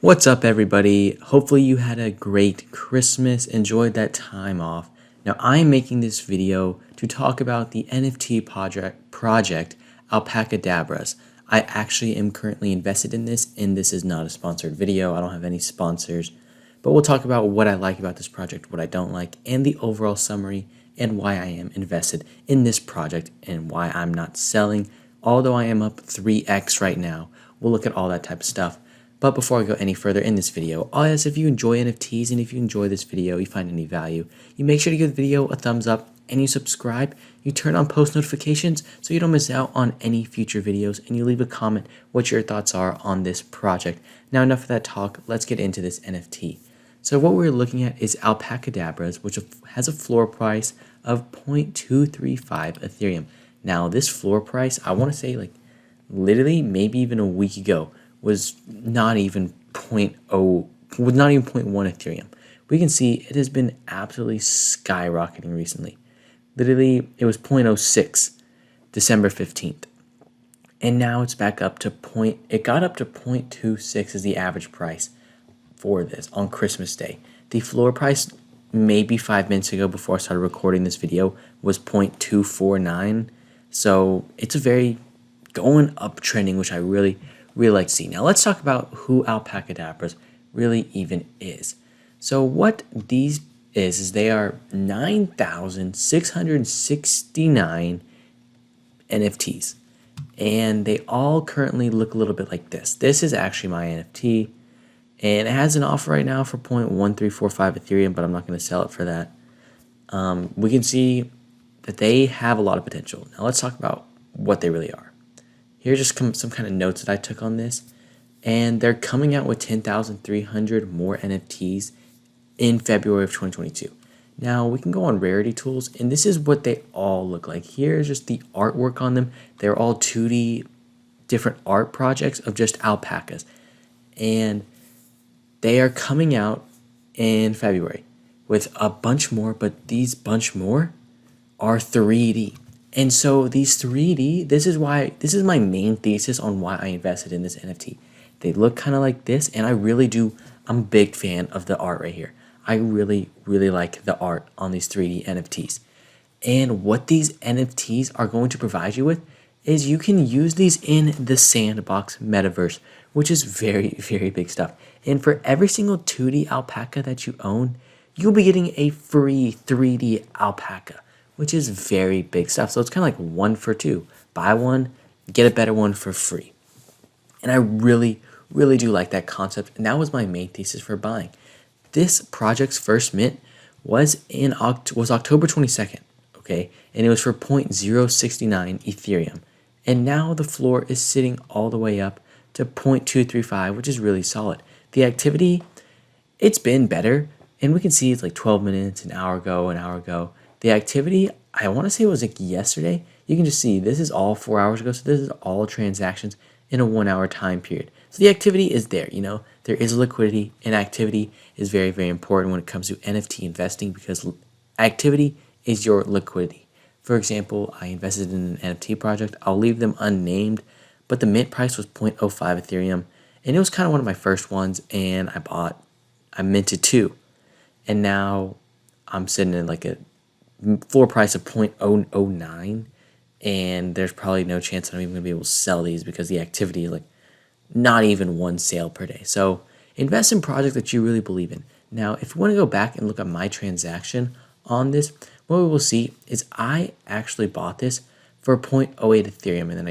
What's up, everybody? Hopefully you had a great Christmas, enjoyed that time off. Now I'm making this video to talk about the NFT project Alpacadabraz. I actually am currently invested in this, and this is not a sponsored video. I don't have any sponsors, but we'll talk about what I like about this project, what I don't like, and the overall summary, and why I am invested in this project, and why I'm not selling, although I am up 3x right now. We'll look at all that type of stuff. But before I go any further in this video, I'll ask if you enjoy NFTs and if you enjoy this video, you find any value, you make sure to give the video a thumbs up and you subscribe, you turn on post notifications so you don't miss out on any future videos, and you leave a comment what your thoughts are on this project. Now enough of that talk, let's get into this NFT. So what we're looking at is Alpacadabraz, which has a floor price of 0.235 Ethereum. Now this floor price, I want to say like literally maybe even a week ago, was not even 0.0, was not even 0.1 Ethereum. We can see it has been absolutely skyrocketing recently. Literally, it was 0.06 December 15th. And now it's back up to it got up to 0.26 as the average price for this on Christmas Day. The floor price maybe 5 minutes ago before I started recording this video was 0.249. So it's a very going up trending, which I really like to see. Now let's talk about who Alpacadabraz really even is. So what these is they are 9,669 NFTs, and they all currently look a little bit like this. This is actually my NFT, and it has an offer right now for 0.1345 Ethereum, but I'm not going to sell it for that. We can see that they have a lot of potential. Now let's talk about what they really are. Here's just some kind of notes that I took on this, and they're coming out with 10,300 more NFTs in February of 2022. Now we can go on rarity tools, and this is what they all look like. Here's just the artwork on them. They're all 2D different art projects of just alpacas, and they are coming out in February with a bunch more, but these bunch more are 3D. And so these 3D, this is my main thesis on why I invested in this NFT. They look kind of like this, and I'm a big fan of the art right here. I really like the art on these 3D NFTs. And what these NFTs are going to provide you with is you can use these in the Sandbox metaverse, which is very big stuff. And for every single 2D alpaca that you own, you'll be getting a free 3D alpaca, which is very big stuff. So it's kind of like 1 for 2. Buy one, get a better one for free. And I really do like that concept. And that was my main thesis for buying. This project's first mint was October 22nd, okay? And it was for 0.069 Ethereum. And now the floor is sitting all the way up to 0.235, which is really solid. The activity, it's been better. And we can see it's like 12 minutes, an hour ago. The activity, I want to say it was like yesterday. You can just see this is all 4 hours ago. So this is all transactions in a 1 hour time period. So the activity is there, there is liquidity, and activity is very important when it comes to NFT investing, because activity is your liquidity. For example, I invested in an NFT project. I'll leave them unnamed, but the mint price was 0.05 Ethereum, and it was kind of one of my first ones, and I minted 2, and now I'm sitting in like a floor price of 0.009, and there's probably no chance that I'm even going to be able to sell these because the activity is like not even 1 sale per day. So invest in projects that you really believe in. Now, if you want to go back and look at my transaction on this, what we will see is I actually bought this for 0.08 Ethereum, and then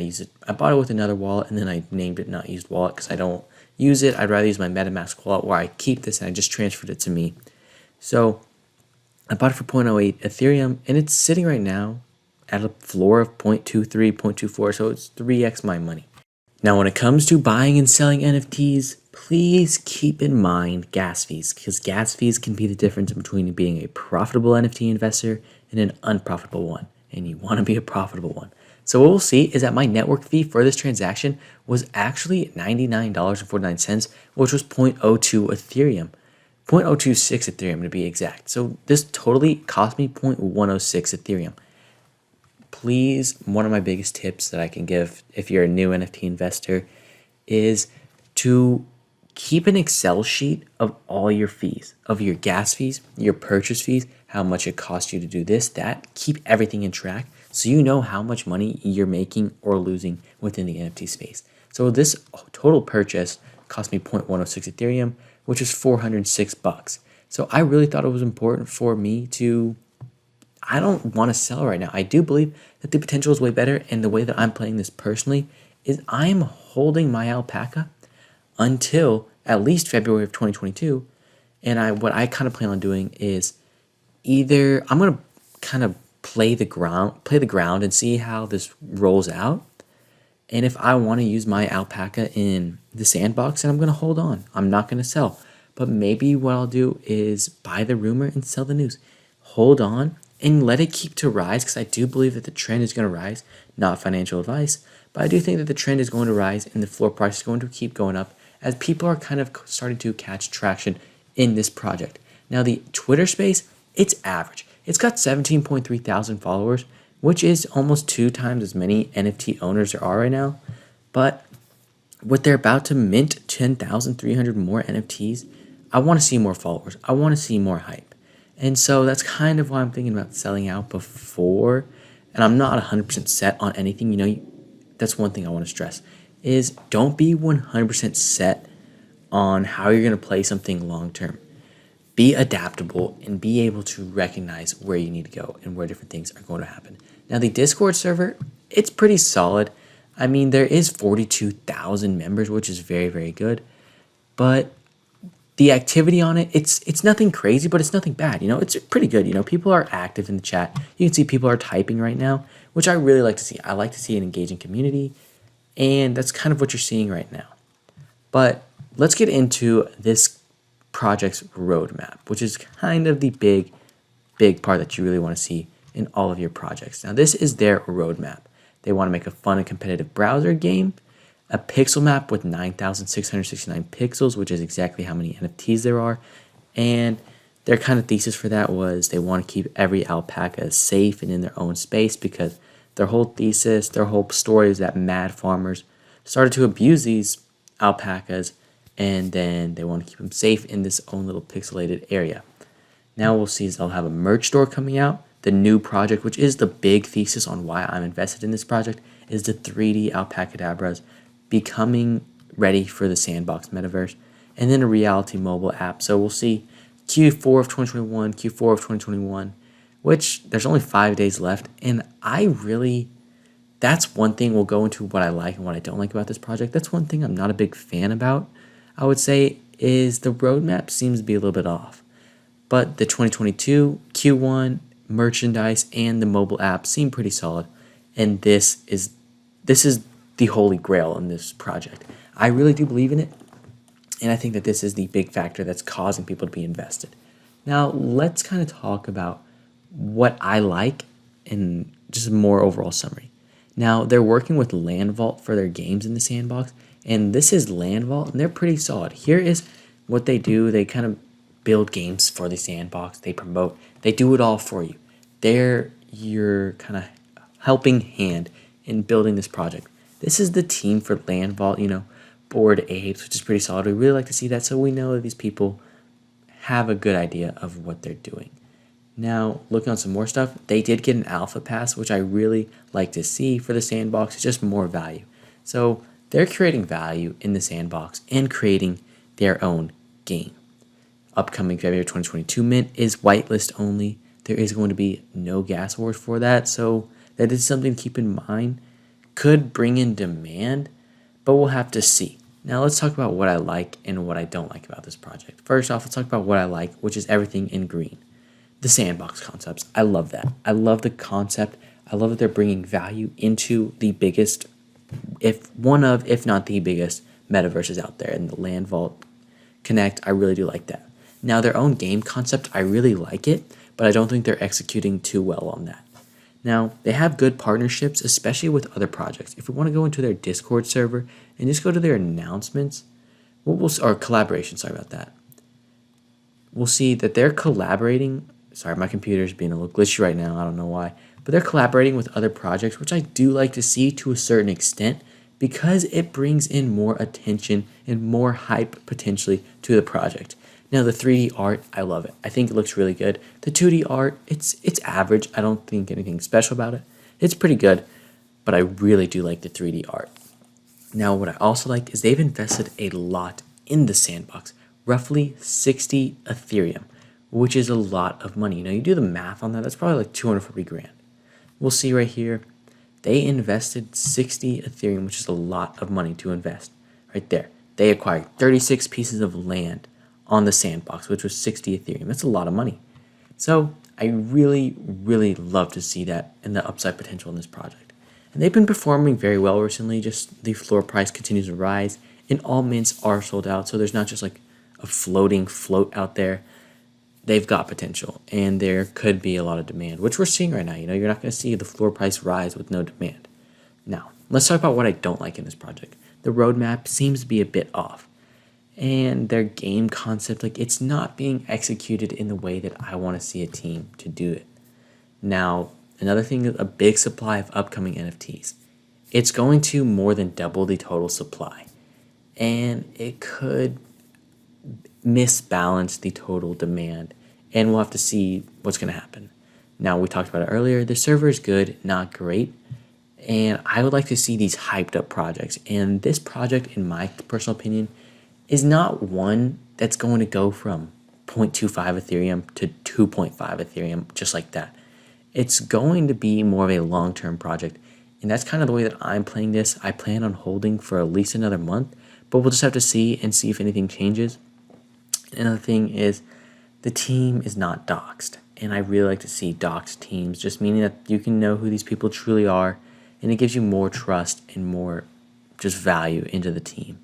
I bought it with another wallet, and then I named it not used wallet because I don't use it. I'd rather use my MetaMask wallet where I keep this, and I just transferred it to me. So I bought it for 0.08 Ethereum, and it's sitting right now at a floor of 0.23, 0.24, so it's 3x my money. Now, when it comes to buying and selling NFTs, please keep in mind gas fees, because gas fees can be the difference between being a profitable NFT investor and an unprofitable one, and you want to be a profitable one. So what we'll see is that my network fee for this transaction was actually $99.49, which was 0.02 Ethereum. 0.026 Ethereum to be exact. So this totally cost me 0.106 Ethereum. Please, one of my biggest tips that I can give if you're a new NFT investor is to keep an Excel sheet of all your fees, of your gas fees, your purchase fees, how much it costs you to do this, that. Keep everything in track so you know how much money you're making or losing within the NFT space. So this total purchase cost me 0.106 Ethereum, which is $406. So I really thought it was important for me to, I don't want to sell right now. I do believe that the potential is way better, and the way that I'm playing this personally is I'm holding my alpaca until at least February of 2022. And what I kind of plan on doing is either I'm gonna kind of play the ground and see how this rolls out. And if I want to use my alpaca in the sandbox, then I'm gonna hold on. I'm not gonna sell. But maybe what I'll do is buy the rumor and sell the news. Hold on and let it keep to rise, because I do believe that the trend is going to rise. Not financial advice, but I do think that the trend is going to rise and the floor price is going to keep going up as people are kind of starting to catch traction in this project. Now the Twitter space, it's average. It's got 17.3 thousand followers, which is almost 2 times as many NFT owners there are right now. But what they're about to mint 10,300 more NFTs, I want to see more followers. I want to see more hype. And so that's kind of why I'm thinking about selling out before. And I'm not 100% set on anything. That's one thing I want to stress is don't be 100% set on how you're going to play something long term. Be adaptable and be able to recognize where you need to go and where different things are going to happen. Now the Discord server, it's pretty solid. I mean, there is 42,000 members, which is very, very good. But the activity on it, it's nothing crazy, but it's nothing bad. It's pretty good. People are active in the chat. You can see people are typing right now, which I really like to see. I like to see an engaging community, and that's kind of what you're seeing right now. But let's get into this project's roadmap, which is kind of the big part that you really want to see in all of your projects. Now, this is their roadmap. They want to make a fun and competitive browser game, a pixel map with 9,669 pixels, which is exactly how many NFTs there are. And their kind of thesis for that was they want to keep every alpaca safe and in their own space, because their whole thesis, their whole story is that mad farmers started to abuse these alpacas, and then they want to keep them safe in this own little pixelated area. Now we'll see is they'll have a merch store coming out. The new project, which is the big thesis on why I'm invested in this project, is the 3D Alpacadabraz becoming ready for the Sandbox metaverse, and then a reality mobile app. So we'll see Q4 of 2021, Q4 of 2021, which there's only 5 days left. And that's one thing. We'll go into what I like and what I don't like about this project. That's one thing I'm not a big fan about, I would say, is the roadmap seems to be a little bit off. But the 2022 Q1 merchandise and the mobile app seem pretty solid. And this is the holy grail in this project. I really do believe in it, and I think that this is the big factor that's causing people to be invested. Now, let's kind of talk about what I like and just a more overall summary. Now, they're working with Land Vault for their games in the sandbox, and this is Land Vault, and they're pretty solid. Here is what they do. They kind of build games for the sandbox. They promote. They do it all for you. They're your kind of helping hand in building this project. This is the team for Land Vault, Bored Apes, which is pretty solid. We really like to see that, so we know that these people have a good idea of what they're doing. Now, looking on some more stuff, they did get an alpha pass, which I really like to see for the sandbox. It's just more value. So they're creating value in the sandbox and creating their own game. Upcoming February 2022 mint is whitelist only. There is going to be no gas wars for that, so that is something to keep in mind. Could bring in demand, but we'll have to see. Now let's talk about what I like and what I don't like about this project. First off, let's talk about what I like, which is everything in green. The sandbox concepts. I love that. I love the concept. I love that they're bringing value into the biggest, if not the biggest metaverses out there. And the Land Vault Connect, I really do like that. Now their own game concept, I really like it, but I don't think they're executing too well on that. Now, they have good partnerships, especially with other projects. If we want to go into their Discord server and just go to their announcements, or collaboration, sorry about that. We'll see that they're collaborating. Sorry, my computer's being a little glitchy right now. I don't know why. But they're collaborating with other projects, which I do like to see to a certain extent, because it brings in more attention and more hype potentially to the project. Now the 3D art, I love it. I think it looks really good. The 2D art, it's average. I don't think anything special about it. It's pretty good, but I really do like the 3D art. Now what I also like is they've invested a lot in the sandbox, roughly 60 Ethereum, which is a lot of money. You do the math on that, that's probably like 240 grand. We'll see right here, they invested 60 Ethereum, which is a lot of money to invest right there. They acquired 36 pieces of land on the sandbox, which was 60 Ethereum. That's a lot of money. So I really, really love to see that and the upside potential in this project. And they've been performing very well recently. Just the floor price continues to rise, and all mints are sold out. So there's not just like a floating float out there. They've got potential, and there could be a lot of demand, which we're seeing right now. You're not going to see the floor price rise with no demand. Now, let's talk about what I don't like in this project. The roadmap seems to be a bit off, and their game concept, like, it's not being executed in the way that I want to see a team to do it. Now, another thing is a big supply of upcoming NFTs. It's going to more than double the total supply, and it could misbalance the total demand, and we'll have to see what's going to happen. Now, we talked about it earlier. The server is good, not great, and I would like to see these hyped up projects. And this project, in my personal opinion, is not one that's going to go from 0.25 Ethereum to 2.5 Ethereum just like that. It's going to be more of a long-term project, and that's kind of the way that I'm playing this. I plan on holding for at least another month, but we'll just have to see if anything changes. Another thing is the team is not doxed, and I really like to see doxed teams, just meaning that you can know who these people truly are, and it gives you more trust and more just value into the team.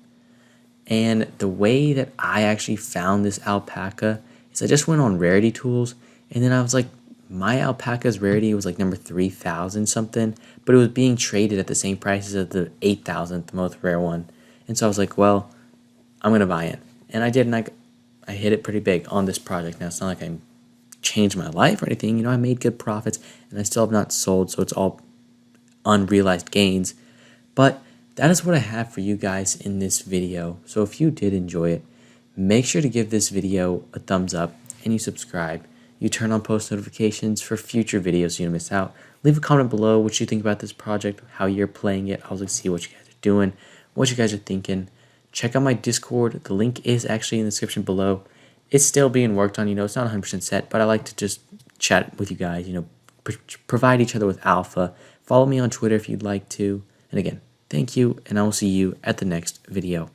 And the way that I actually found this alpaca is I just went on rarity tools, and then I was like, my alpaca's rarity was like number 3,000 something, but it was being traded at the same prices as the 8,000th most rare one. And so I was like, well, I'm going to buy in. And I did, and I hit it pretty big on this project. Now, it's not like I changed my life or anything. I made good profits, and I still have not sold, so it's all unrealized gains. But that is what I have for you guys in this video. So if you did enjoy it, make sure to give this video a thumbs up, and you subscribe. You turn on post notifications for future videos so you don't miss out. Leave a comment below what you think about this project, how you're playing it. I would like to see what you guys are doing, what you guys are thinking. Check out my Discord. The link is actually in the description below. It's still being worked on. It's not 100% set, but I like to just chat with you guys, provide each other with alpha. Follow me on Twitter if you'd like to. And again, thank you, and I will see you at the next video.